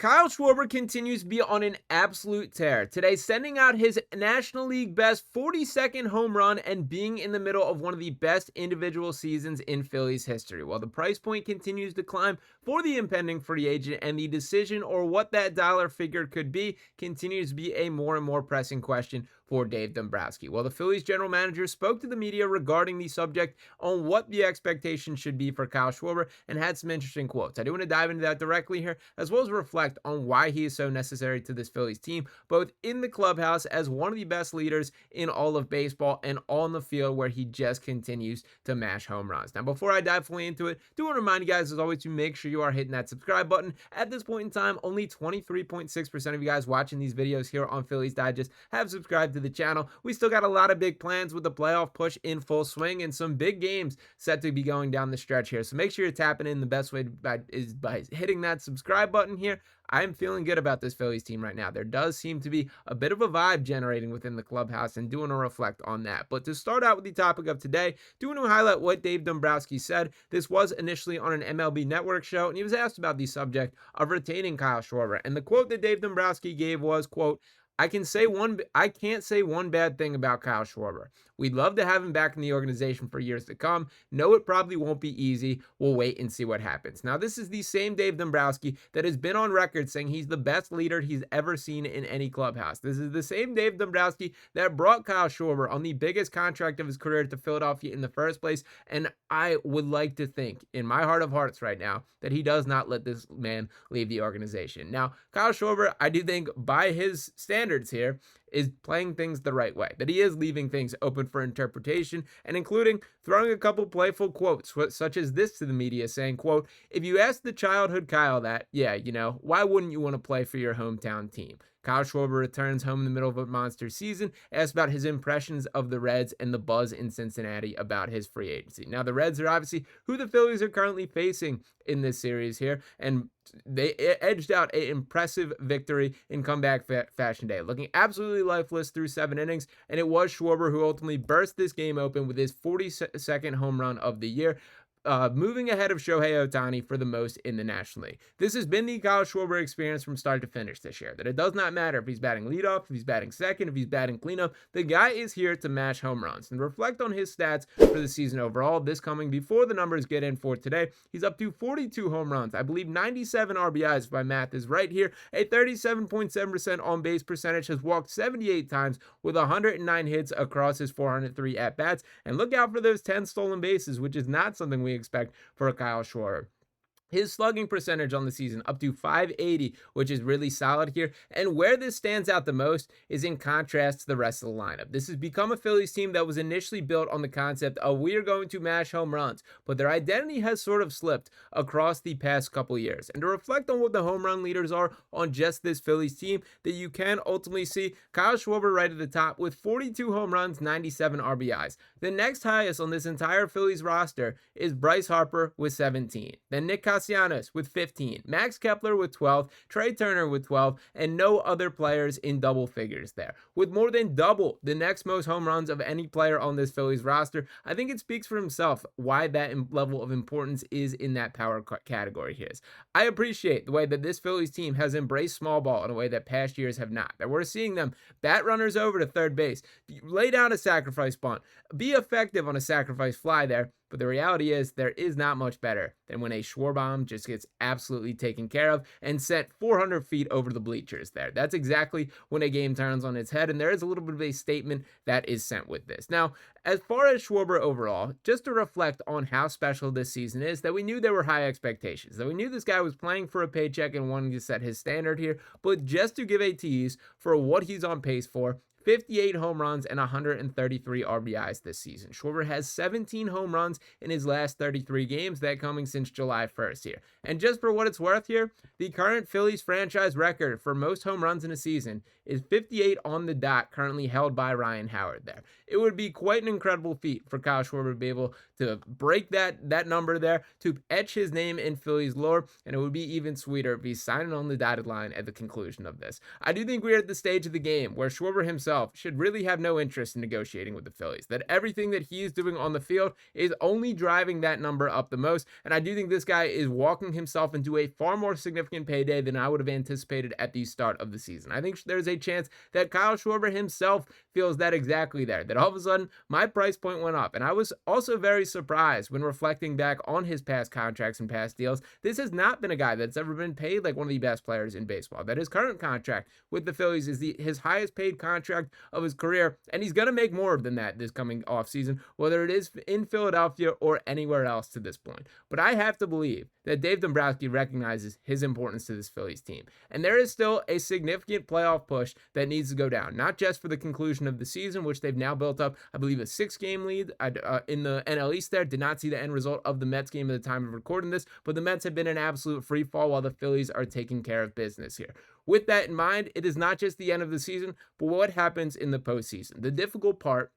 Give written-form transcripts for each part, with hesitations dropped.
Kyle Schwarber continues to be on an absolute tear. Today, sending out his National League best 42nd home run and being in the middle of one of the best individual seasons in Phillies history. While the price point continues to climb for the impending free agent, and the decision or what that dollar figure could be continues to be a more and more pressing question for Dave Dombrowski. Well, the Phillies general manager spoke to the media regarding the subject on what the expectation should be for Kyle Schwarber and had some interesting quotes. I do want to dive into that directly here, as well as reflect on why he is so necessary to this Phillies team, both in the clubhouse as one of the best leaders in all of baseball and on the field where he just continues to mash home runs. Now, before I dive fully into it, do want to remind you guys, as always, to make sure you are hitting that subscribe button. At this point in time, only 23.6% of you guys watching these videos here on Phillies Digest have subscribed to the channel. We still got a lot of big plans with the playoff push in full swing and some big games set to be going down the stretch here. So make sure you're tapping in. The best way is by hitting that subscribe button here. I'm feeling good about this Phillies team right now. There does seem to be a bit of a vibe generating within the clubhouse, and do want to reflect on that. But to start out with the topic of today, do want to highlight what Dave Dombrowski said. This was initially on an MLB Network show, and he was asked about the subject of retaining Kyle Schwarber. And the quote that Dave Dombrowski gave was, quote, I can't say one bad thing about Kyle Schwarber. We'd love to have him back in the organization for years to come. No, it probably won't be easy. We'll wait and see what happens. Now, this is the same Dave Dombrowski that has been on record saying he's the best leader he's ever seen in any clubhouse. This is the same Dave Dombrowski that brought Kyle Schwarber on the biggest contract of his career to Philadelphia in the first place. And I would like to think, in my heart of hearts right now, that he does not let this man leave the organization. Now, Kyle Schwarber, I do think by his standards here, is playing things the right way, that he is leaving things open for interpretation, and including throwing a couple playful quotes, such as this to the media, saying, quote, if you ask the childhood Kyle that, yeah, why wouldn't you want to play for your hometown team? Kyle Schwarber returns home in the middle of a monster season, asked about his impressions of the Reds and the buzz in Cincinnati about his free agency. Now, the Reds are obviously who the Phillies are currently facing in this series here, and they edged out an impressive victory in comeback fashion day, looking absolutely lifeless through 7 innings, and it was Schwarber who ultimately burst this game open with his 42nd home run of the year, moving ahead of Shohei Ohtani for the most in the National League. This has been the Kyle Schwarber experience from start to finish this year, that it does not matter if he's batting leadoff, if he's batting second, if he's batting cleanup, the guy is here to mash home runs. And reflect on his stats for the season overall, this coming before the numbers get in for today. He's up to 42 home runs, I believe 97 RBIs if my math is right here, a 37.7% on base percentage, has walked 78 times with 109 hits across his 403 at-bats, and look out for those 10 stolen bases, which is not something we expect for Kyle Schwarber. His slugging percentage on the season up to .580, which is really solid here. And where this stands out the most is in contrast to the rest of the lineup. This has become a Phillies team that was initially built on the concept of we are going to mash home runs, but their identity has sort of slipped across the past couple years. And to reflect on what the home run leaders are on just this Phillies team, that you can ultimately see Kyle Schwarber right at the top with 42 home runs, 97 RBIs. The next highest on this entire Phillies roster is Bryce Harper with 17. Then Nick Castellanos with 15, Max Kepler with 12, Trey Turner with 12, and no other players in double figures there. With more than double the next most home runs of any player on this Phillies roster, I think it speaks for himself why that level of importance is in that power category here. I appreciate the way that this Phillies team has embraced small ball in a way that past years have not. That we're seeing them bat runners over to third base, lay down a sacrifice bunt, be effective on a sacrifice fly there. But the reality is there is not much better than when a Schwarbomb just gets absolutely taken care of and sent 400 feet over the bleachers there. That's exactly when a game turns on its head, and there is a little bit of a statement that is sent with this. Now, as far as Schwarber overall, just to reflect on how special this season is, that we knew there were high expectations, that we knew this guy was playing for a paycheck and wanting to set his standard here, but just to give a tease for what he's on pace for, 58 home runs and 133 RBIs this season. Schwarber has 17 home runs in his last 33 games, that coming since July 1st here. And just for what it's worth here, the current Phillies franchise record for most home runs in a season is 58 on the dot, currently held by Ryan Howard there. It would be quite an incredible feat for Kyle Schwarber to be able to break that number there, to etch his name in Phillies lore, and it would be even sweeter if he's signing on the dotted line at the conclusion of this. I do think we're at the stage of the game where Schwarber himself himself should really have no interest in negotiating with the Phillies, that everything that he is doing on the field is only driving that number up the most. And I do think this guy is walking himself into a far more significant payday than I would have anticipated at the start of the season. I think there's a chance that Kyle Schwarber himself feels that exactly there, that all of a sudden my price point went up. And I was also very surprised when reflecting back on his past contracts and past deals. This has not been a guy that's ever been paid like one of the best players in baseball. That his current contract with the Phillies is his highest paid contract of his career, and he's going to make more than that this coming offseason, whether it is in Philadelphia or anywhere else to this point. But I have to believe that Dave Dombrowski recognizes his importance to this Phillies team. And there is still a significant playoff push that needs to go down, not just for the conclusion of the season, which they've now built up, I believe, a 6-game lead in the NL East there. Did not see the end result of the Mets game at the time of recording this, but the Mets have been an absolute free fall while the Phillies are taking care of business here. With that in mind, it is not just the end of the season, but what happens in the postseason. The difficult part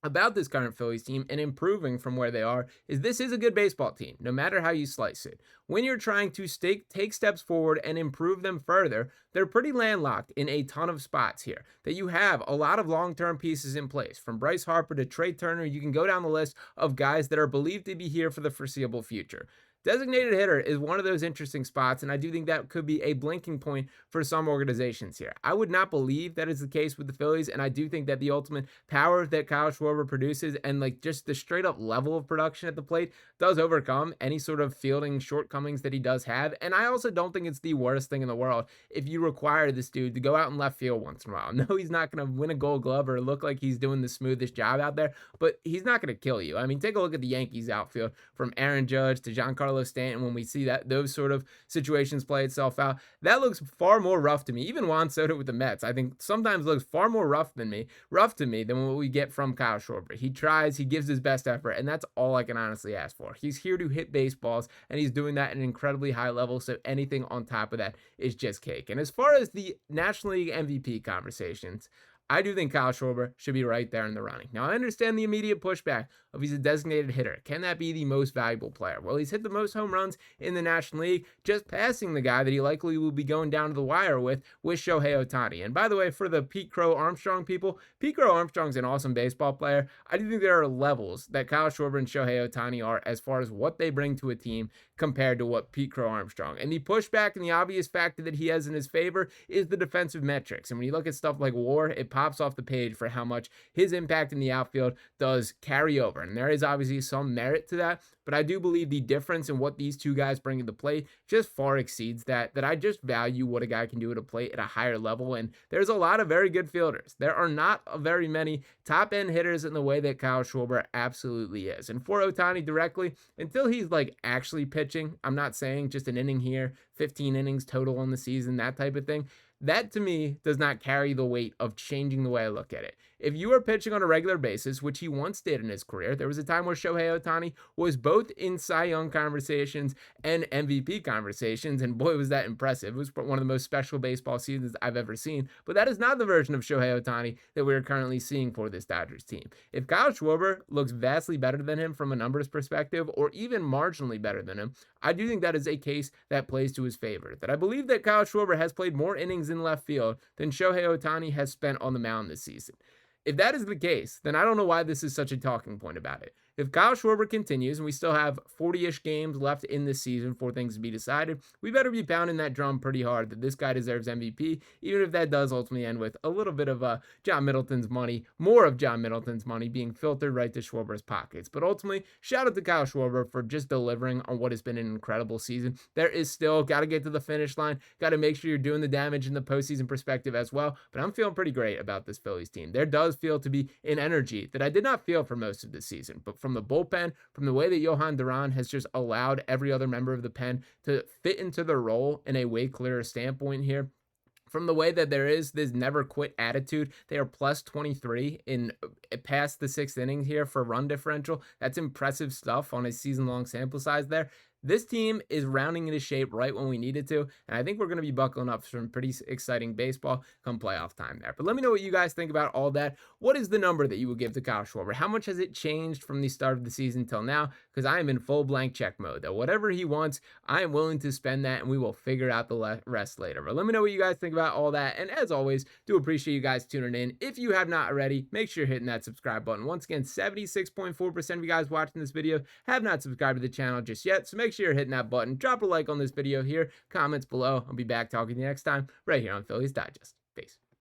about this current Phillies team and improving from where they are is this is a good baseball team, no matter how you slice it. When you're trying to take steps forward and improve them further, they're pretty landlocked in a ton of spots here. That you have a lot of long-term pieces in place. From Bryce Harper to Trey Turner, you can go down the list of guys that are believed to be here for the foreseeable future. Designated hitter is one of those interesting spots, and I do think that could be a blinking point for some organizations here. I would not believe that is the case with the Phillies, and I do think that the ultimate power that Kyle Schwarber produces and like just the straight up level of production at the plate does overcome any sort of fielding shortcomings that he does have. And I also don't think it's the worst thing in the world if you require this dude to go out in left field once in a while. No, he's not going to win a Gold Glove or look like he's doing the smoothest job out there, but he's not going to kill you. I mean, take a look at the Yankees outfield from Aaron Judge to Giancarlo Stanton. When we see that those sort of situations play itself out, that looks far more rough to me. Even Juan Soto with the Mets, I think sometimes looks far more rough to me than what we get from Kyle Schwarber. He tries, he gives his best effort, and that's all I can honestly ask for. He's here to hit baseballs, and he's doing that at an incredibly high level, so anything on top of that is just cake. And as far as the National League MVP conversations, I do think Kyle Schwarber should be right there in the running. Now, I understand the immediate pushback of he's a designated hitter. Can that be the most valuable player? Well, he's hit the most home runs in the National League, just passing the guy that he likely will be going down to the wire with Shohei Ohtani. And by the way, for the Pete Crow Armstrong people, Pete Crow Armstrong's an awesome baseball player. I do think there are levels that Kyle Schwarber and Shohei Ohtani are as far as what they bring to a team compared to what Pete Crow Armstrong. And the pushback and the obvious factor that he has in his favor is the defensive metrics. And when you look at stuff like WAR, it pops off the page for how much his impact in the outfield does carry over. And there is obviously some merit to that, but I do believe the difference in what these two guys bring to the plate just far exceeds that I just value what a guy can do at a plate at a higher level. And there's a lot of very good fielders. There are not very many top-end hitters in the way that Kyle Schwarber absolutely is. And for Ohtani directly, until he's like actually pitching, I'm not saying just an inning here, 15 innings total on the season, that type of thing. That to me does not carry the weight of changing the way I look at it. If you are pitching on a regular basis, which he once did in his career, there was a time where Shohei Ohtani was both in Cy Young conversations and MVP conversations, and boy, was that impressive. It was one of the most special baseball seasons I've ever seen, but that is not the version of Shohei Ohtani that we're currently seeing for this Dodgers team. If Kyle Schwarber looks vastly better than him from a numbers perspective, or even marginally better than him, I do think that is a case that plays to his favor. That I believe that Kyle Schwarber has played more innings in left field than Shohei Ohtani has spent on the mound this season. If that is the case, then I don't know why this is such a talking point about it. If Kyle Schwarber continues, and we still have 40-ish games left in this season for things to be decided, we better be pounding that drum pretty hard that this guy deserves MVP, even if that does ultimately end with a little bit of John Middleton's money, more of John Middleton's money being filtered right to Schwarber's pockets. But ultimately, shout out to Kyle Schwarber for just delivering on what has been an incredible season. There is still, got to get to the finish line, got to make sure you're doing the damage in the postseason perspective as well, but I'm feeling pretty great about this Phillies team. There does feel to be an energy that I did not feel for most of the season, but from the bullpen, from the way that Johan Duran has just allowed every other member of the pen to fit into their role in a way clearer standpoint here, from the way that there is this never quit attitude. They are plus 23 in past the 6th inning here for run differential. That's impressive stuff on a season-long sample size there. This team is rounding into shape right when we need it to, and I think we're going to be buckling up some pretty exciting baseball come playoff time there. But let me know what you guys think about all that. What is the number that you would give to Kyle Schwarber? How much has it changed from the start of the season till now? Because I am in full blank check mode. That whatever he wants, I am willing to spend that, and we will figure out the rest later. But let me know what you guys think about all that. And as always, do appreciate you guys tuning in. If you have not already, make sure you're hitting that subscribe button. Once again, 76.4% of you guys watching this video have not subscribed to the channel just yet, so make sure you're hitting that button. Drop a like on this video here, comments below. I'll be back talking to you next time right here on Phillies Digest. Peace.